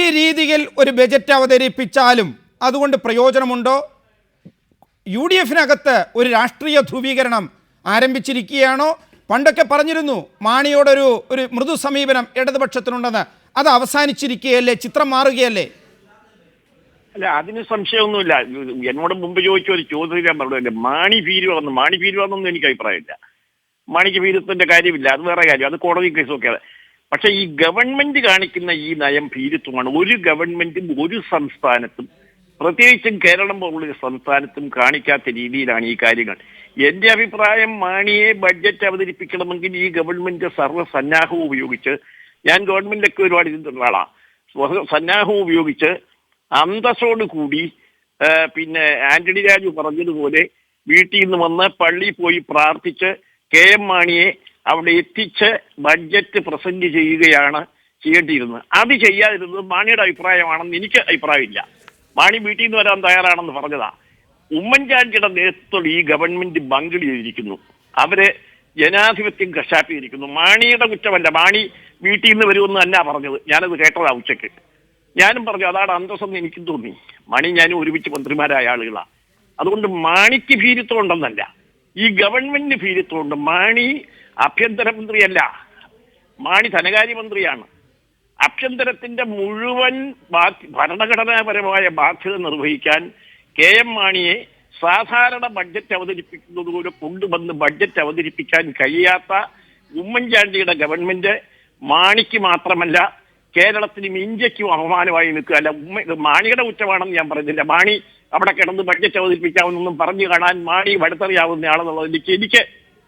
ഈ രീതിയിൽ ഒരു ബജറ്റ് അവതരിപ്പിച്ചാലും അതുകൊണ്ട് പ്രയോജനമുണ്ടോ? UDF-നകത്ത് ഒരു രാഷ്ട്രീയ ധ്രുവീകരണം ആരംഭിച്ചിരിക്കുകയാണോ? പണ്ടൊക്കെ പറഞ്ഞിരുന്നു മാണിയോടൊരു മൃദു സമീപനം ഇടതുപക്ഷത്തിനുണ്ടെന്ന്. അത് അവസാനിച്ചിരിക്കുകയല്ലേ? ചിത്രം മാറുകയല്ലേ? അല്ല, അതിന് സംശയമൊന്നുമില്ല. എന്നോട് മുമ്പ് ചോദിച്ച ഒരു ചോദ്യം ഞാൻ പറഞ്ഞില്ല. മാണി ഭീരുവാണെന്നൊന്നും എനിക്ക് അഭിപ്രായമില്ല. മാണിക്ക് ഭീരുത്വത്തിന്റെ കാര്യമില്ല, അത് വേറെ കാര്യം, അത് കോടതി കേസൊക്കെയാണ്. പക്ഷെ ഈ ഗവൺമെന്റ് കാണിക്കുന്ന ഈ നയം ഭീരുത്വമാണ്. ഒരു ഗവൺമെന്റും ഒരു സംസ്ഥാനത്തും, പ്രത്യേകിച്ചും കേരളം പോലുള്ള സംസ്ഥാനത്തും കാണിക്കാത്ത രീതിയിലാണ് ഈ കാര്യങ്ങൾ. എന്റെ അഭിപ്രായം, മാണിയെ ബഡ്ജറ്റ് അവതരിപ്പിക്കണമെങ്കിൽ ഈ ഗവൺമെന്റ് സർവ്വസന്നാഹവും ഉപയോഗിച്ച്, ഞാൻ ഗവൺമെന്റിലൊക്കെ ഒരുപാട് ഇരുന്നുള്ള ആളാണ്, സന്നാഹവും ഉപയോഗിച്ച് അന്തസ്സോട് കൂടി, പിന്നെ ആന്റണി രാജു പറഞ്ഞതുപോലെ വീട്ടിൽ നിന്ന് വന്ന് പള്ളിയിൽ പോയി പ്രാർത്ഥിച്ച് KM മാണിയെ അവിടെ എത്തിച്ച് ബഡ്ജറ്റ് പ്രസന്റ് ചെയ്യുകയാണ് ചെയ്യേണ്ടിയിരുന്നത്. അത് ചെയ്യാതിരുന്നത് മാണിയുടെ അഭിപ്രായമാണെന്ന് എനിക്ക് അഭിപ്രായമില്ല. മാണി വീട്ടിൽ നിന്ന് വരാൻ തയ്യാറാണെന്ന് പറഞ്ഞതാ. ഉമ്മൻചാണ്ടിയുടെ നേതൃത്വത്തിൽ ഈ ഗവൺമെന്റ് ബങ്കിൾ ചെയ്തിരിക്കുന്നു. അവരെ ജനാധിപത്യം കശാപ്പിയിരിക്കുന്നു. മാണിയുടെ കുറ്റമല്ല. മാണി വീട്ടിൽ നിന്ന് വരുമെന്ന് തന്നെ പറഞ്ഞത്. ഞാനത് കേട്ടതാ ഉച്ചയ്ക്ക്. ഞാനും പറഞ്ഞു അതാണ് അന്തസ്സെന്ന് എനിക്കും തോന്നി. മാണി ഞാനും ഒരുമിച്ച് മന്ത്രിമാരായ ആളുകളാണ്. അതുകൊണ്ട് മാണിക്ക് ഭീരുത്വം ഉണ്ടെന്നല്ല, ഈ ഗവൺമെന്റിന് ഭീരുത്വമുണ്ട്. മാണി ആഭ്യന്തരമന്ത്രിയല്ല, മാണി ധനകാര്യമന്ത്രിയാണ്. ആഭ്യന്തരത്തിന്റെ മുഴുവൻ ഭരണഘടനാപരമായ ബാധ്യത നിർവഹിക്കാൻ KM മാണിയെ സാധാരണ ബഡ്ജറ്റ് അവതരിപ്പിക്കുന്നത് പോലെ കൊണ്ടുവന്ന് ബഡ്ജറ്റ് അവതരിപ്പിക്കാൻ കഴിയാത്ത ഉമ്മൻചാണ്ടിയുടെ ഗവൺമെന്റ് മാണിക്ക് മാത്രമല്ല കേരളത്തിനും ഇന്ത്യക്കും അപമാനമായി നിൽക്കുക. അല്ല, മാണിയുടെ കുറ്റമാണെന്ന് ഞാൻ പറഞ്ഞില്ല. മാണി അവിടെ കിടന്ന് ബഡ്ജറ്റ് അവതരിപ്പിക്കാമെന്നൊന്നും പറഞ്ഞു കാണാൻ മാണി വടുത്തറിയാവുന്നയാളെന്നുള്ളത് എനിക്ക്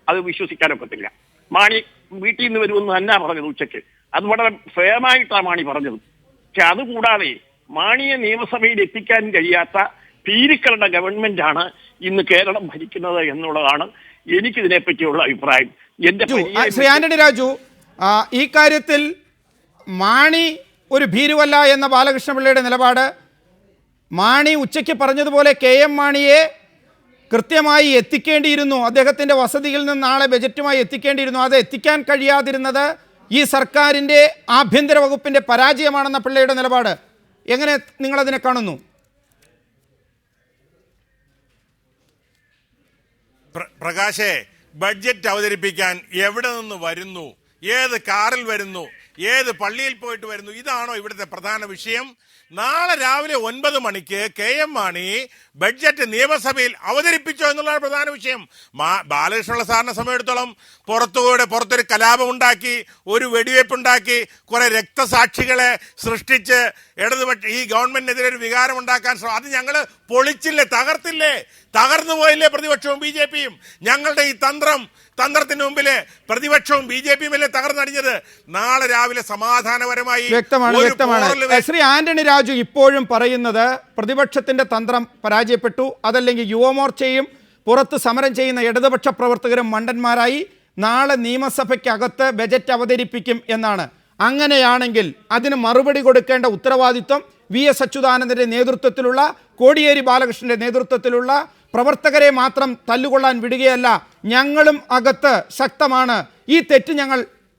അത് വിശ്വസിക്കാനൊക്കത്തില്ല. മാണി വീട്ടിൽ നിന്ന് വരുമെന്ന് തന്നെ പറഞ്ഞത് ഉച്ചയ്ക്ക്. അത് വളരെ ഫേമായിട്ടാണ് മാണി പറഞ്ഞത്. പക്ഷെ അതുകൂടാതെ മാണിയെ നിയമസഭയിൽ എത്തിക്കാൻ കഴിയാത്ത പീരിക്കളുടെ ഗവൺമെന്റാണ് ഇന്ന് കേരളം ഭരിക്കുന്നത് എന്നുള്ളതാണ് എനിക്കിതിനെപ്പറ്റിയുള്ള അഭിപ്രായം. ശ്രീ ആന്റണി രാജു, ഈ കാര്യത്തിൽ മാണി ഒരു ഭീരുവല്ല എന്ന ബാലകൃഷ്ണപിള്ളയുടെ നിലപാട്, മാണി ഉച്ചയ്ക്ക് പറഞ്ഞതുപോലെ KM മാണിയെ കൃത്യമായി എത്തിക്കേണ്ടിയിരുന്നു, അദ്ദേഹത്തിൻ്റെ വസതിയിൽ നിന്ന് നാളെ ബജറ്റുമായി എത്തിക്കേണ്ടിയിരുന്നു. അത് എത്തിക്കാൻ കഴിയാതിരുന്നത് ഈ സർക്കാരിൻ്റെ ആഭ്യന്തര വകുപ്പിൻ്റെ പരാജയമാണെന്ന പിള്ളയുടെ നിലപാട് എങ്ങനെ നിങ്ങളതിനെ കാണുന്നു? പ്രകാശേ, ബഡ്ജറ്റ് അവതരിപ്പിക്കാൻ എവിടെ നിന്ന് വരുന്നു, ഏത് കാറിൽ വരുന്നു, ഏത് പള്ളിയിൽ പോയിട്ട് വരുന്നു, ഇതാണോ ഇവിടുത്തെ പ്രധാന വിഷയം? നാളെ രാവിലെ 9 മണിക്ക് KM മാണി ബഡ്ജറ്റ് നിയമസഭയിൽ അവതരിപ്പിച്ചോ എന്നുള്ളതാണ് പ്രധാന വിഷയം. ബാലകൃഷ്ണപിള്ള സാറിനെ സമയത്തോളം പുറത്തൊരു കലാപം ഉണ്ടാക്കി, ഒരു വെടിവയ്പുണ്ടാക്കി, കുറെ രക്തസാക്ഷികളെ സൃഷ്ടിച്ച് ഈ ഗവൺമെന്റിനെതിരെ ഒരു വികാരം ഉണ്ടാക്കാൻ അത് ഞങ്ങൾ പൊളിച്ചില്ലേ, തകർന്നു പോയില്ലേ പ്രതിപക്ഷവും BJPയും? ഞങ്ങളുടെ ഈ തന്ത്രത്തിന് മുമ്പില് പ്രതിപക്ഷവും BJPയും അല്ലേ തകർന്നടിഞ്ഞത്? നാളെ രാവിലെ സമാധാനപരമായി വ്യക്തമാണ്. ശ്രീ ആന്റണി രാജു ഇപ്പോഴും പറയുന്നത് പ്രതിപക്ഷത്തിന്റെ തന്ത്രം പരാജയപ്പെട്ടു, അതല്ലെങ്കിൽ യുവമോർച്ചയും പുറത്ത് സമരം ചെയ്യുന്ന ഇടതുപക്ഷ പ്രവർത്തകരും മണ്ടന്മാരായി, നാളെ നിയമസഭയ്ക്കകത്ത് ബജറ്റ് അവതരിപ്പിക്കും എന്നാണ്. അങ്ങനെയാണെങ്കിൽ അതിന് മറുപടി കൊടുക്കേണ്ട ഉത്തരവാദിത്വം VS അച്യുതാനന്ദന്റെ നേതൃത്വത്തിലുള്ള, കോടിയേരി ബാലകൃഷ്ണന്റെ നേതൃത്വത്തിലുള്ള പ്രവർത്തകരെ മാത്രം തല്ലുകൊള്ളാൻ വിടുകയല്ല, ഞങ്ങളും അകത്ത് ശക്തമാണ്, ഈ തെറ്റ് ഞങ്ങൾ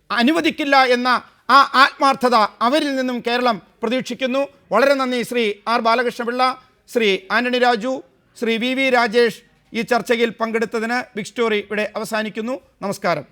അനുവദിക്കില്ല എന്ന ആ ആത്മാർത്ഥത അവരിൽ നിന്നും കേരളം പ്രതീക്ഷിക്കുന്നു. വളരെ നന്ദി ശ്രീ R ബാലകൃഷ്ണപിള്ള, ശ്രീ ആന്റണി രാജു, ശ്രീ VV രാജേഷ് ഈ ചർച്ചയിൽ പങ്കെടുത്തതിന്. ബിഗ് സ്റ്റോറി ഇവിടെ അവസാനിക്കുന്നു. നമസ്കാരം.